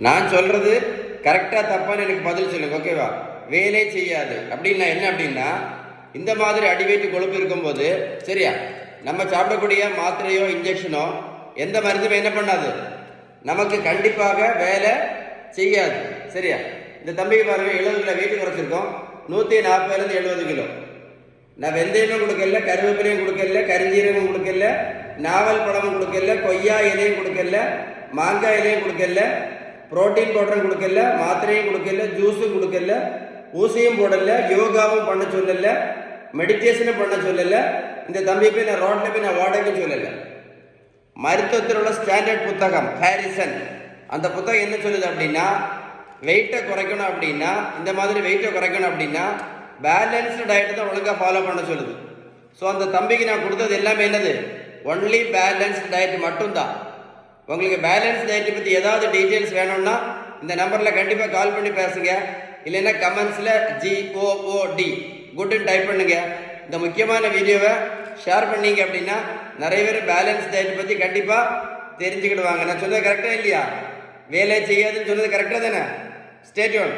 நான் சொல்றது கரெக்டா தப்பான்னு எனக்கு பதில் சொல்லுங்க, ஓகேவா? வேலை செய்யாது அப்படின்னா என்ன அப்படின்னா, இந்த மாதிரி அடிவயிற்று கொழுப்பு இருக்கும்போது சரியா, நம்ம சாப்பிடக்கூடிய மாத்திரையோ இன்ஜெக்ஷனோ எந்த மருந்துமே என்ன பண்ணாது, நமக்கு கண்டிப்பாக வேலை செய்யாது. சரியா? இந்த தம்பிக்கு பாருங்க, 70 கிலோ வெயிட் குறைச்சிருக்கோம், 140 70 கிலோ. நான் வெந்தயமும் கொடுக்கல, கருவேப்பிலையும் கொடுக்கல, கரிஞ்சீரகமும் கொடுக்கல, நாவல் பழமும் கொடுக்கல, கொய்யா இலையும் கொடுக்கல, மாங்காய் இலையும் கொடுக்கல, புரோட்டீன் பவுடரும் கொடுக்கல, மாத்திரையும் கொடுக்கல, ஜூஸும் கொடுக்கல, ஊசியும் போடல, யோகாவும் பண்ண சொல்லல, மெடிடேஷனும் பண்ண சொல்லல. இந்த தம்பி போய் நான் ரோட்ல போய் நான் வாடகைன்னு சொல்லல. மருத்துவத்தில் உள்ள ஸ்டாண்டர்ட் புத்தகம் ஹாரிசன், அந்த புத்தகம் என்ன சொல்லுது அப்படின்னா, வெயிட்டை குறைக்கணும் அப்படின்னா, இந்த மாதிரி வெயிட்டை குறைக்கணும் அப்படின்னா பேலன்ஸ்டு டயட்டை தான் ஒழுங்காக ஃபாலோ பண்ண சொல்லுது. ஸோ அந்த தம்பிக்கு நான் கொடுத்தது எல்லாமே என்னது, ஒன்லி பேலன்ஸ்டு டயட் மட்டும்தான். உங்களுக்கு பேலன்ஸ் டயட்டை பற்றி ஏதாவது டீட்டெயில்ஸ் வேணும்னா இந்த நம்பரில் கண்டிப்பாக கால் பண்ணி பேசுங்க, இல்லைன்னா கமெண்ட்ஸில் GOOD குட்னு டைப் பண்ணுங்க. இந்த முக்கியமான வீடியோவை ஷேர் பண்ணீங்க அப்படின்னா நிறைய பேர் பேலன்ஸ் டயட் பற்றி கண்டிப்பாக தெரிஞ்சுக்கிடுவாங்க. நான் சொன்னது கரெக்டாக இல்லையா? வேலை செய்யாதுன்னு சொன்னது கரெக்டாக தானே? Stay tune.